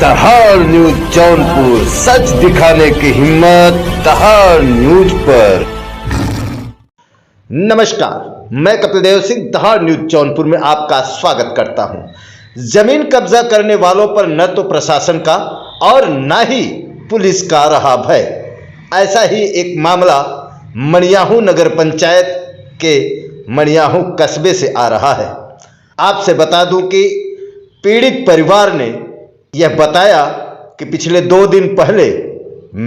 दहाड़ न्यूज जौनपुर, सच दिखाने की हिम्मत दहाड़ न्यूज पर। नमस्कार, मैं कपिल देव सिंह दहाड़ न्यूज जौनपुर में आपका स्वागत करता हूं। जमीन कब्जा करने वालों पर न तो प्रशासन का और न ही पुलिस का रहा भय। ऐसा ही एक मामला मणियाहू नगर पंचायत के मणियाहू कस्बे से आ रहा है। आपसे बता दूं कि पीड़ित परिवार ने यह बताया कि पिछले 2 दिन पहले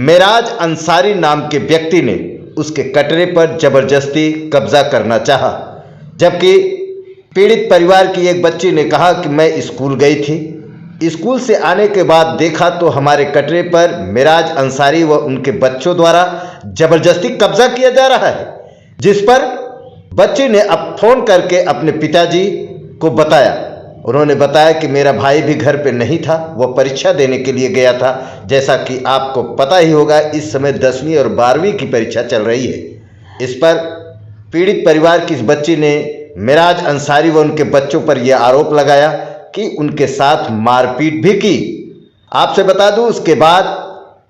मेराज अंसारी नाम के व्यक्ति ने उसके कटरे पर जबरदस्ती कब्जा करना चाहा, जबकि पीड़ित परिवार की एक बच्ची ने कहा कि मैं स्कूल गई थी, स्कूल से आने के बाद देखा तो हमारे कटरे पर मेराज अंसारी व उनके बच्चों द्वारा जबरदस्ती कब्जा किया जा रहा है। जिस पर बच्ची ने अब फोन करके अपने पिताजी को बताया। उन्होंने बताया कि मेरा भाई भी घर पे नहीं था, वह परीक्षा देने के लिए गया था। जैसा कि आपको पता ही होगा, इस समय 10वीं और 12वीं की परीक्षा चल रही है। इस पर पीड़ित परिवार की इस बच्ची ने मेराज अंसारी व उनके बच्चों पर यह आरोप लगाया कि उनके साथ मारपीट भी की। आपसे बता दूं, उसके बाद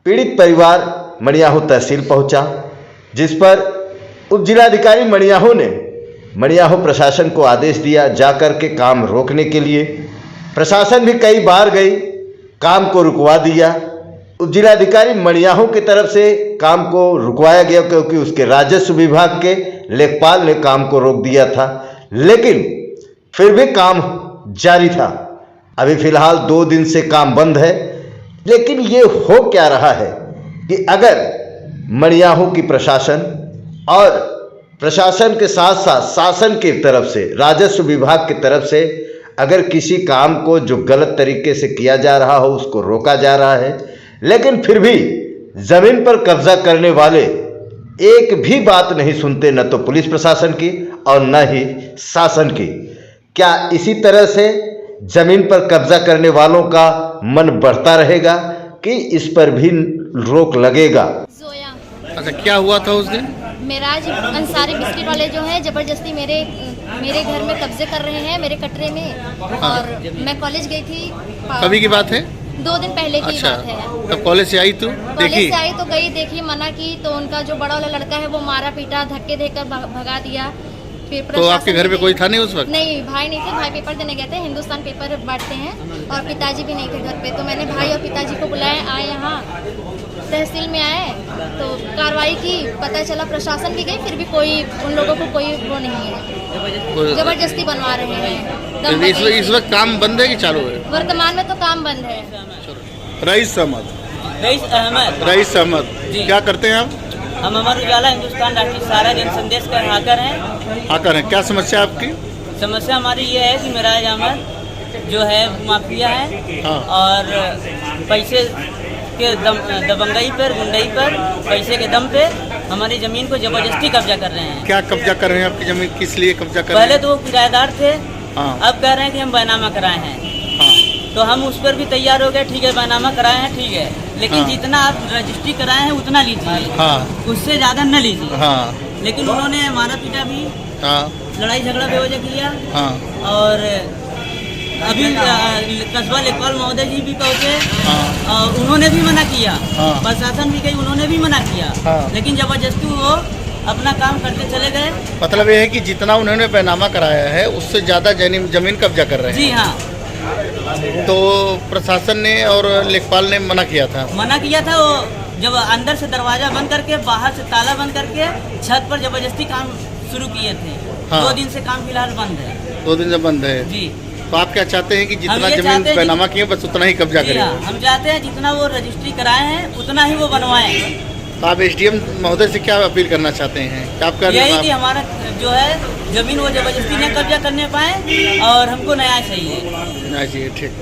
पीड़ित परिवार मणियाहू तहसील पहुंचा, जिस पर उप जिलाधिकारी मणियाहू ने मणियाहू प्रशासन को आदेश दिया जाकर के काम रोकने के लिए। प्रशासन भी कई बार गई, काम को रुकवा दिया। उप जिलाधिकारी मणियाहू की तरफ से काम को रुकवाया गया क्योंकि उसके राजस्व विभाग के लेखपाल ने काम को रोक दिया था, लेकिन फिर भी काम जारी था। अभी फिलहाल 2 दिन से काम बंद है। लेकिन ये हो क्या रहा है कि अगर मणियाहू की प्रशासन और प्रशासन के साथ साथ शासन की तरफ से, राजस्व विभाग की तरफ से अगर किसी काम को जो गलत तरीके से किया जा रहा हो उसको रोका जा रहा है, लेकिन फिर भी जमीन पर कब्जा करने वाले एक भी बात नहीं सुनते, न तो पुलिस प्रशासन की और न ही शासन की। क्या इसी तरह से जमीन पर कब्जा करने वालों का मन बढ़ता रहेगा कि इस पर भी रोक लगेगा? अच्छा, क्या हुआ था उस दिन? मेराज अंसारी बिस्किट वाले जो हैं जबरदस्ती मेरे घर में कब्जे कर रहे हैं, मेरे कटरे में। और मैं कॉलेज गई थी। कभी की बात है? 2 दिन पहले की अच्छा, बात है। तब कॉलेज से आई तू? कॉलेज से आई तो गई, देखी, मना की तो उनका जो बड़ा वाला लड़का है वो मारा पीटा, धक्के देकर भगा दिया। फिर तो आपके घर में कोई था नहीं उस वक्त? नहीं, भाई नहीं थे। भाई पेपर देने गए थे, हिंदुस्तान पेपर बांटते हैं, और पिताजी भी नहीं थे घर पे। तो मैंने भाई और पिताजी को बुलाया, आए यहाँ तहसील में आए तो कार्रवाई की। पता चला प्रशासन भी गई, फिर भी कोई उन लोगों को कोई वो नहीं है, जबरदस्ती बनवा रहे हैं। इस वक्त काम बंद है कि चालू है? वर्तमान में तो काम बंद है। रईस अहमद। रईस अहमद, क्या करते हैं आप? हम अमर उजाला, हिंदुस्तान राष्ट्रीय सहारा, जन संदेश का हाकर हैं। हाकर हैं। क्या समस्या है आपकी? समस्या हमारी ये है कि मेराज अहमद जो है माफिया है। हाँ। और पैसे के दबंगई पर, गुंडई पर, पैसे के दम पे हमारी जमीन को जबरदस्ती कब्जा कर रहे हैं। क्या कब्जा कर रहे हैं आपकी जमीन? किस लिए कब्जा कर रहे हैं? पहले तो वो किराएदार थे। हाँ। अब कह रहे हैं कि हम बैनामा कराए हैं। हाँ। तो हम उस पर भी तैयार हो गए, ठीक है बैनामा कराए हैं, ठीक है, लेकिन हाँ। जितना आप रजिस्ट्री कराए हैं उतना लीजिए। हाँ। उससे ज्यादा न लीजिए। हाँ। लेकिन उन्होंने मारा पीटा भी, हाँ। लड़ाई झगड़ा बेवजह किया। हाँ। और अभी कस्बा लेखपाल महोदय जी भी पहुँचे। हाँ। और उन्होंने भी मना किया। हाँ। प्रशासन भी गई, उन्होंने भी मना किया। हाँ। लेकिन जबरदस्ती वो अपना काम करते चले गए। मतलब ये है कि जितना उन्होंने बैनामा कराया है उससे ज्यादा जमीन कब्जा कर रहे हैं। जी हाँ। तो प्रशासन ने और लेखपाल ने मना किया था? मना किया था। वो जब अंदर से दरवाजा बंद करके, बाहर से ताला बंद करके छत पर जबरदस्ती काम शुरू किए थे। हाँ। 2 दिन से काम फिलहाल बंद है। 2 दिन से बंद है जी। तो आप क्या चाहते हैं कि जितना ये जमीन चाहते बैनामा किए बस उतना ही कब्जा जी करें? हाँ, हम चाहते हैं जितना वो रजिस्ट्री कराए हैं उतना ही वो बनवाएं। तो आप एसडीएम महोदय से क्या अपील करना चाहते हैं? क्या आप यही कि हमारा जो है जमीन वो जबरदस्ती न कब्जा करने पाए और हमको न्याय चाहिए। न्याय चाहिए। ठीक।